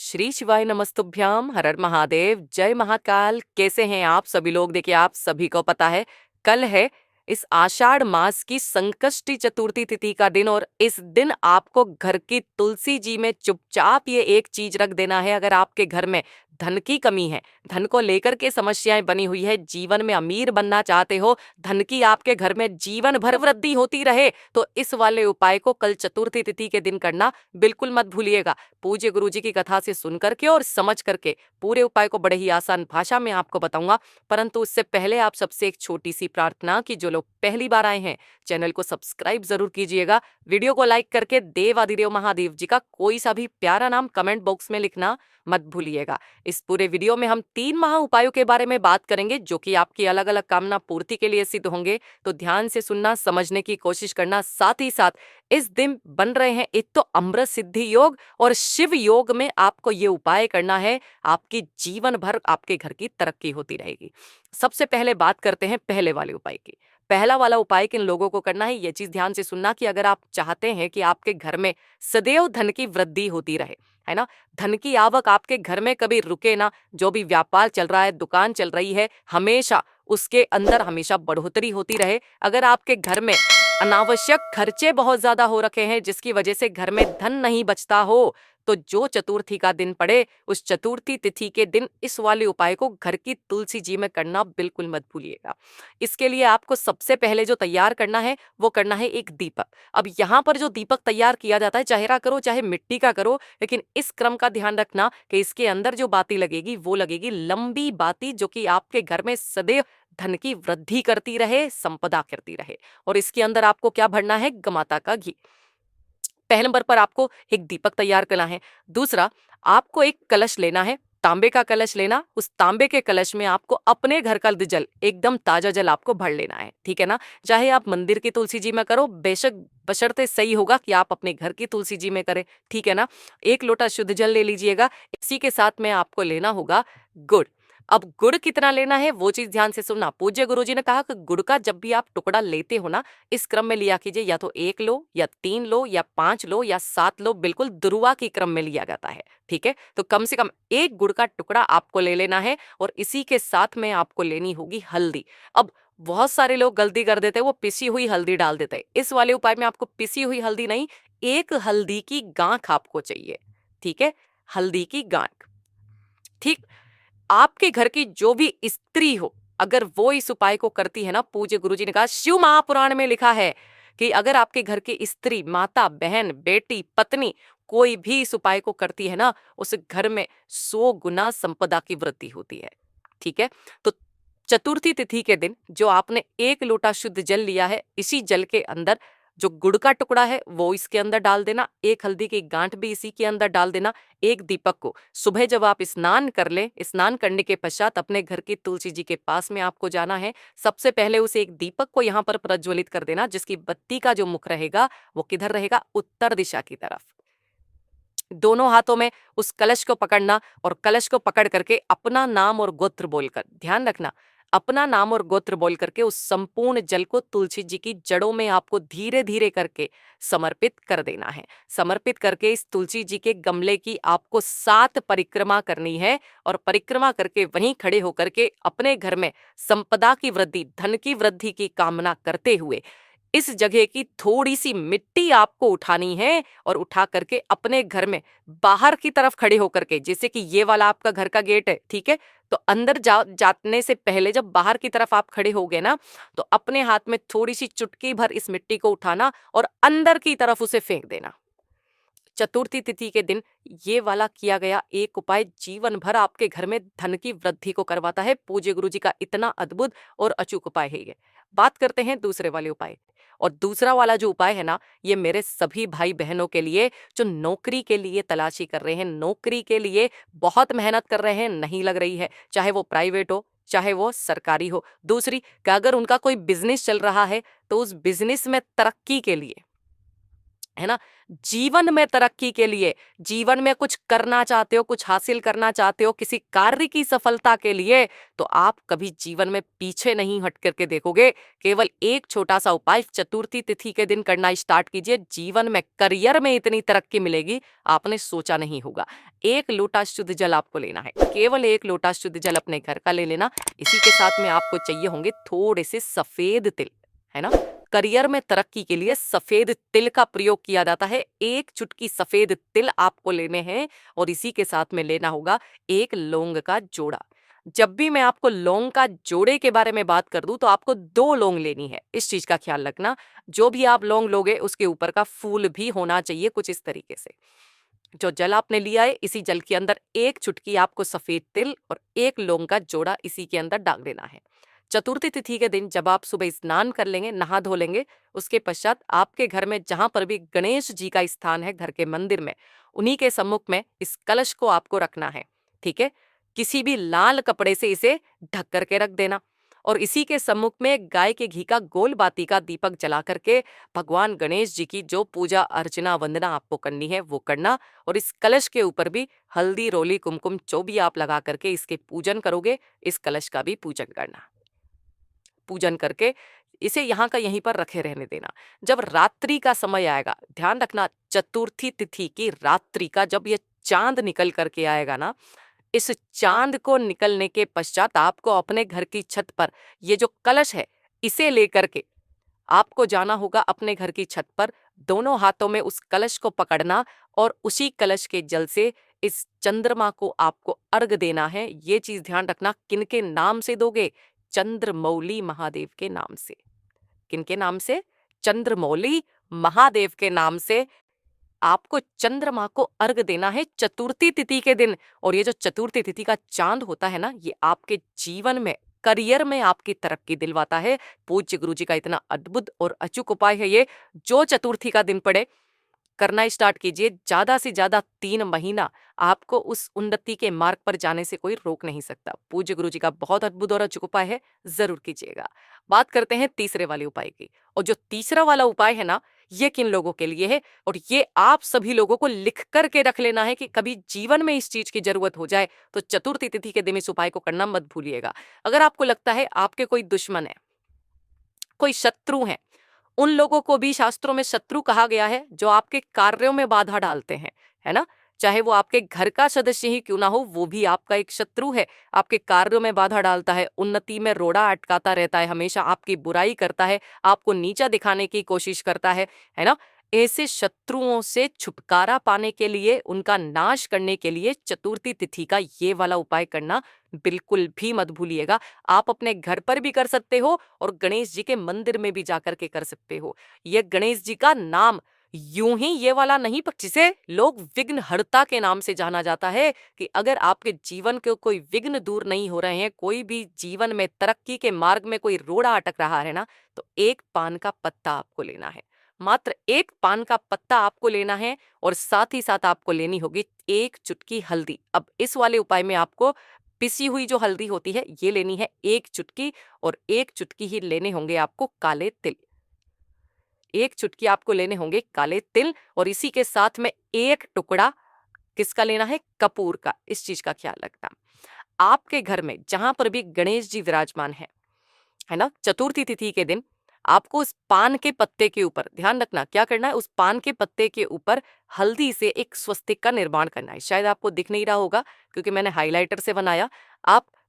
श्री शिवाय नमस्तुभ्याम, हर हर महादेव, जय महाकाल। कैसे हैं आप सभी लोग? देखिए, आप सभी को पता है कल है इस आषाढ़ मास की संकष्टी चतुर्थी तिथि का दिन, और इस दिन आपको घर की तुलसी जी में चुपचाप ये एक चीज रख देना है। अगर आपके घर में धन की कमी है, धन को लेकर के समस्याएं बनी हुई है, जीवन में अमीर बनना चाहते हो, धन की आपके घर में जीवन भर वृद्धि होती रहे, तो इस वाले उपाय को कल चतुर्थी तिथि के दिन करना बिल्कुल मत भूलिएगा। पूज्य गुरु जी की कथा से सुन करके और समझ करके पूरे उपाय को बड़े ही आसान भाषा में आपको बताऊंगा। परंतु उससे पहले आप सबसे एक छोटी सी प्रार्थना कि जो लोग पहली बार आए हैं, चैनल को सब्सक्राइब जरूर कीजिएगा। वीडियो को लाइक करके देवाधिदेव महादेव जी का कोई सा भी प्यारा नाम कमेंट बॉक्स में लिखना मत भूलिएगा। इस पूरे वीडियो में हम 3 महा उपायों के बारे में बात करेंगे, जो कि आपकी अलग अलग कामना पूर्ति के लिए सिद्ध होंगे। तो ध्यान से सुनना, समझने की कोशिश करना। साथ ही साथ इस दिन बन रहे हैं एक तो अमृत सिद्धि योग और शिव योग में आपको ये उपाय करना है, आपकी जीवन भर आपके घर की तरक्की होती रहेगी। सबसे पहले बात करते हैं पहले वाले उपाय की। पहला वाला उपाय किन लोगों को करना है, ये चीज ध्यान से सुनना कि अगर आप चाहते हैं कि आपके घर में सदैव धन की वृद्धि होती रहे, है ना, धन की आवक आपके घर में कभी रुके ना, जो भी व्यापार चल रहा है, दुकान चल रही है, हमेशा उसके अंदर हमेशा बढ़ोतरी होती रहे। अगर आपके घर में अनावश्यक खर्चे बहुत ज्यादा हो रखे हैं, जिसकी वजह से घर में धन नहीं बचता हो, तो जो चतुर्थी का दिन पड़े, उस चतुर्थी तिथि के दिन इस वाले उपाय को घर की तुलसी जी में करना बिल्कुल मत भूलिएगा। इसके लिए आपको सबसे पहले जो तैयार करना है, वो करना है एक दीपक। अब यहाँ पर जो दीपक तैयार किया जाता है, चेहरा करो चाहे मिट्टी का करो, लेकिन इस क्रम का ध्यान रखना कि इसके अंदर जो बाती लगेगी वो लगेगी लंबी बाती, जो कि आपके घर में सदैव धन की वृद्धि करती रहे, संपदा करती रहे। और इसके अंदर आपको क्या भरना है? गमाता का घी। पहले नंबर पर आपको एक दीपक तैयार करना है। दूसरा, आपको एक कलश लेना है, तांबे का कलश लेना। उस तांबे के कलश में आपको अपने घर का जल, एकदम ताजा जल आपको भर लेना है, ठीक है ना। चाहे आप मंदिर की तुलसी जी में करो, बेशक बशर्ते सही होगा कि आप अपने घर की तुलसी जी में करें, ठीक है ना। एक लोटा शुद्ध जल ले लीजिएगा। इसी के साथ में आपको लेना होगा गुड़। अब गुड़ कितना लेना है वो चीज ध्यान से सुनना। पूज्य गुरुजी ने कहा कि गुड़ का जब भी आप टुकड़ा लेते हो ना, इस क्रम में लिया कीजिए, या तो 1 लो या 3 लो या 5 लो या 7 लो, बिल्कुल दुरुआ की क्रम में लिया जाता है, ठीक है। तो कम से कम एक गुड़ का टुकड़ा आपको ले लेना है, और इसी के साथ में आपको लेनी होगी हल्दी। अब बहुत सारे लोग गलती कर देते हैं, वो पिसी हुई हल्दी डाल देते हैं। इस वाले उपाय में आपको पिसी हुई हल्दी नहीं, एक हल्दी की गांठ आपको चाहिए, ठीक है, हल्दी की गांठ। ठीक, आपके घर की जो भी स्त्री हो, अगर वो इस उपाय को करती है ना, पूज्य गुरुजी ने कहा, शिव महापुराण में लिखा है कि अगर आपके घर की स्त्री, माता, बहन, बेटी, पत्नी कोई भी इस उपाय को करती है ना, उस घर में 100 गुना संपदा की वृद्धि होती है, ठीक है। तो चतुर्थी तिथि के दिन जो आपने 1 लोटा शुद्ध जल लिया है, इसी जल के अंदर जो गुड़ का टुकड़ा है वो इसके अंदर डाल देना, एक हल्दी की गांठ भी इसी के अंदर डाल देना। एक दीपक को सुबह जब आप स्नान कर लें, स्नान करने के पश्चात अपने घर की तुलसी जी के पास में आपको जाना है। सबसे पहले उस एक दीपक को यहाँ पर प्रज्वलित कर देना, जिसकी बत्ती का जो मुख रहेगा वो किधर रहेगा? उत्तर दिशा की तरफ। दोनों हाथों में उस कलश को पकड़ना, और कलश को पकड़ करके अपना नाम और गोत्र बोलकर, ध्यान रखना, अपना नाम और गोत्र बोल करके उस संपूर्ण जल को तुलसी जी की जड़ों में आपको धीरे धीरे करके समर्पित कर देना है। समर्पित करके इस तुलसी जी के गमले की आपको 7 परिक्रमा करनी है, और परिक्रमा करके वहीं खड़े होकर के अपने घर में संपदा की वृद्धि, धन की वृद्धि की कामना करते हुए इस जगह की थोड़ी सी मिट्टी आपको उठानी है, और उठा करके अपने घर में बाहर की तरफ खड़े होकर के, जैसे कि ये वाला आपका घर का गेट है, ठीक है, तो अंदर जाने से पहले जब बाहर की तरफ आप खड़े हो गए ना, तो अपने हाथ में थोड़ी सी चुटकी भर इस मिट्टी को उठाना और अंदर की तरफ उसे फेंक देना। चतुर्थी तिथि के दिन ये वाला किया गया एक उपाय जीवन भर आपके घर में धन की वृद्धि को करवाता है। पूज्य गुरु जी का इतना अद्भुत और अचूक उपाय है ये। बात करते हैं दूसरे वाले उपाय। और दूसरा वाला जो उपाय है ना, ये मेरे सभी भाई बहनों के लिए जो नौकरी के लिए तलाशी कर रहे हैं, नौकरी के लिए बहुत मेहनत कर रहे हैं, नहीं लग रही है, चाहे वो प्राइवेट हो चाहे वो सरकारी हो। दूसरी कि अगर उनका कोई बिजनेस चल रहा है, तो उस बिजनेस में तरक्की के लिए, है ना, जीवन में तरक्की के लिए, जीवन में कुछ करना चाहते हो, कुछ हासिल करना चाहते हो, किसी कार्य की सफलता के लिए, तो आप कभी जीवन में पीछे नहीं हट करके देखोगे। केवल एक छोटा सा उपाय चतुर्थी तिथि के दिन करना स्टार्ट कीजिए। जीवन में, करियर में इतनी तरक्की मिलेगी, आपने सोचा नहीं होगा। 1 लोटा शुद्ध जल आपको लेना है, केवल 1 लोटा शुद्ध जल अपने घर का ले लेना। इसी के साथ में आपको चाहिए होंगे थोड़े से सफेद तिल, है ना। करियर में तरक्की के लिए सफेद तिल का प्रयोग किया जाता है। 1 चुटकी सफेद तिल आपको लेने हैं और इसी के साथ में लेना होगा 1 लौंग का जोड़ा। जब भी मैं आपको लौंग का जोड़े के बारे में बात कर दूं तो आपको 2 लौंग लेनी है, इस चीज का ख्याल रखना। जो भी आप लौंग लोगे उसके ऊपर का फूल भी होना चाहिए कुछ इस तरीके से। जो जल आपने लिया है, इसी जल के अंदर 1 चुटकी आपको सफेद तिल और 1 लौंग का जोड़ा इसी के अंदर डाल देना है। चतुर्थी तिथि के दिन जब आप सुबह स्नान कर लेंगे, नहा धो लेंगे, उसके पश्चात आपके घर में जहां पर भी गणेश जी का स्थान है घर के मंदिर में, उन्हीं के सम्मुख में इस कलश को आपको रखना है। ठीक है, किसी भी लाल कपड़े से इसे ढक करके रख देना और इसी के सम्मुख में गाय के घी का गोल बाती का दीपक जला करके भगवान गणेश जी की जो पूजा अर्चना वंदना आपको करनी है वो करना। और इस कलश के ऊपर भी हल्दी रोली कुमकुम जो भी आप लगा करके इसके पूजन करोगे, इस कलश का भी पूजन करना। पूजन करके इसे यहाँ का यहीं पर रखे रहने देना। जब रात्रि का समय आएगा, ध्यान रखना चतुर्थी तिथि की रात्रि का जब ये चांद निकल करके आएगा ना, इस चांद को निकलने के पश्चात आपको अपने घर की छत पर ये जो कलश है इसे लेकर के आपको जाना होगा अपने घर की छत पर। दोनों हाथों में उस कलश को पकड़ना और उसी कलश के जल से इस चंद्रमा को आपको अर्घ देना है। ये चीज ध्यान रखना, किनके नाम से दोगे? चंद्रमौली महादेव के नाम से। किनके नाम से? चंद्रमौली महादेव के नाम से आपको चंद्रमा को अर्घ देना है चतुर्थी तिथि के दिन। और ये जो चतुर्थी तिथि का चांद होता है ना, ये आपके जीवन में, करियर में आपकी तरक्की दिलवाता है। पूज्य गुरु जी का इतना अद्भुत और अचूक उपाय है ये, जो चतुर्थी का दिन पड़े करना स्टार्ट कीजिए। ज्यादा से ज्यादा 3 महीना आपको उस उन्नति के मार्ग पर जाने से कोई रोक नहीं सकता। पूज्य गुरु जी का बहुत अद्भुत और अचूक उपाय है, जरूर कीजिएगा। बात करते हैं तीसरे वाले उपाय की। और जो तीसरा वाला उपाय है ना, ये किन लोगों के लिए है, और ये आप सभी लोगों को लिख करके रख लेना है कि कभी जीवन में इस चीज की जरूरत हो जाए तो चतुर्थी तिथि के दिन इस उपाय को करना मत भूलिएगा। अगर आपको लगता है आपके कोई दुश्मन है, कोई शत्रु है, उन लोगों को भी शास्त्रों में शत्रु कहा गया है जो आपके कार्यों में बाधा डालते हैं, है ना। चाहे वो आपके घर का सदस्य ही क्यों ना हो, वो भी आपका एक शत्रु है। आपके कार्यों में बाधा डालता है, उन्नति में रोड़ा अटकाता रहता है, हमेशा आपकी बुराई करता है, आपको नीचा दिखाने की कोशिश करता है ना। ऐसे शत्रुओं से छुटकारा पाने के लिए, उनका नाश करने के लिए चतुर्थी तिथि का ये वाला उपाय करना बिल्कुल भी मत भूलिएगा। आप अपने घर पर भी कर सकते हो और गणेश जी के मंदिर में भी जाकर के कर सकते हो। ये गणेश जी का नाम यूं ही ये वाला नहीं, पर जिसे लोग विघ्नहर्ता के नाम से जाना जाता है, कि अगर आपके जीवन के कोई विघ्न दूर नहीं हो रहे हैं, कोई भी जीवन में तरक्की के मार्ग में कोई रोड़ा अटक रहा है ना, तो 1 पान का पत्ता आपको लेना है। मात्र 1 पान का पत्ता आपको लेना है और साथ ही साथ आपको लेनी होगी 1 चुटकी हल्दी। अब इस वाले उपाय में आपको पिसी हुई जो हल्दी होती है ये लेनी है 1 चुटकी, और 1 चुटकी ही लेने होंगे आपको काले तिल। 1 चुटकी आपको लेने होंगे काले तिल, और इसी के साथ में 1 टुकड़ा किसका लेना है? कपूर का। इस चीज का ख्याल रखना। आपके घर में जहां पर भी गणेश जी विराजमान है ना, चतुर्थी तिथि के दिन आपको उस पान के पत्ते के ऊपर, ध्यान रखना क्या करना है, उस पान के पत्ते के ऊपर हल्दी से एक स्वस्तिक का निर्माण करना है। शायद आपको दिख नहीं रहा होगा क्योंकि मैंने हाइलाइटर से बनाया।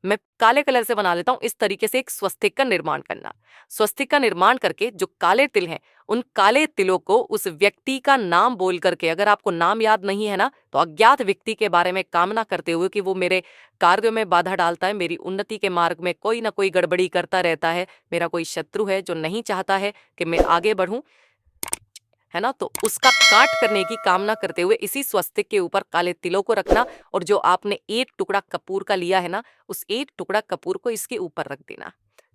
मैं काले कलर से बना लेता हूं। इस तरीके से एक स्वस्तिक का निर्माण करना। स्वस्तिक का निर्माण करके जो काले तिल हैं, उन काले तिलों को उस व्यक्ति का नाम बोल करके, अगर आपको नाम याद नहीं है ना, तो अज्ञात व्यक्ति के बारे में कामना करते हुए कि वो मेरे कार्यों में बाधा डालता है, मेरी उन्नति के मार्ग में कोई ना कोई गड़बड़ी करता रहता है, मेरा कोई शत्रु है जो नहीं चाहता है कि मैं आगे बढ़ूं, है ना, तो उसका काट करने की कामना करते हुए इसी स्वस्तिक के ऊपर काले तिलों को रखना। और जो आपने 1 टुकड़ा कपूर का लिया है ना, उस 1 टुकड़ा कपूर को इसके ऊपर रख देना।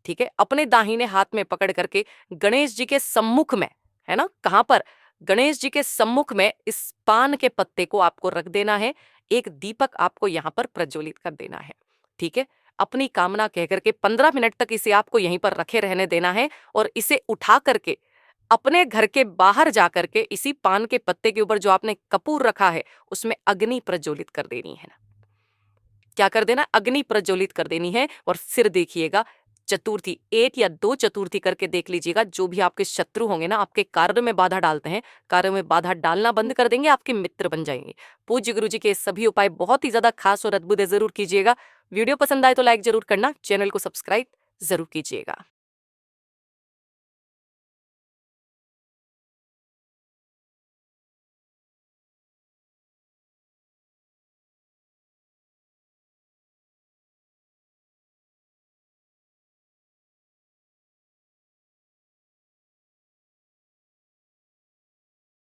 ठीक है, अपने दाहिने हाथ में पकड़ करके गणेश जी के सम्मुख में, है ना, कहां पर? गणेश जी के सम्मुख में इस पान के पत्ते को आपको रख देना है। एक दीपक आपको यहाँ पर प्रज्वलित कर देना है। ठीक है, अपनी कामना कह करके 15 मिनट तक इसे आपको यहीं पर रखे रहने देना है, और इसे उठा करके अपने घर के बाहर जाकर के इसी पान के पत्ते के ऊपर जो आपने कपूर रखा है उसमें अग्नि प्रज्वलित कर देनी है ना। क्या कर देना? अग्नि प्रज्वलित कर देनी है। और फिर देखिएगा चतुर्थी, 1 या 2 चतुर्थी करके देख लीजिएगा, जो भी आपके शत्रु होंगे ना, आपके कार्य में बाधा डालते हैं, कार्य में बाधा डालना बंद कर देंगे, आपके मित्र बन जाएंगे। पूज्य गुरु जी के ये सभी उपाय बहुत ही ज्यादा खास और अद्भुत है, जरूर कीजिएगा। वीडियो पसंद आए तो लाइक जरूर करना, चैनल को सब्सक्राइब जरूर कीजिएगा।